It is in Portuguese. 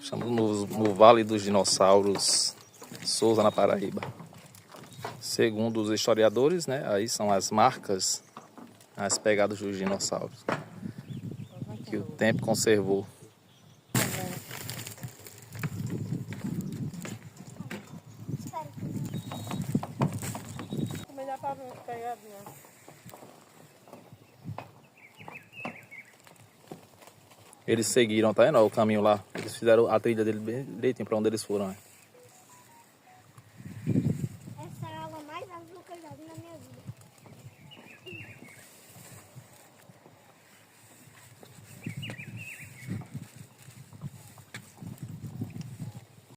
Estamos no Vale dos Dinossauros, Souza, na Paraíba. Segundo os historiadores, né, aí são as marcas, as pegadas dos dinossauros que o tempo conservou. Eles seguiram, tá vendo? O caminho lá. Eles fizeram a trilha dele bem direitinho pra onde eles foram. Né?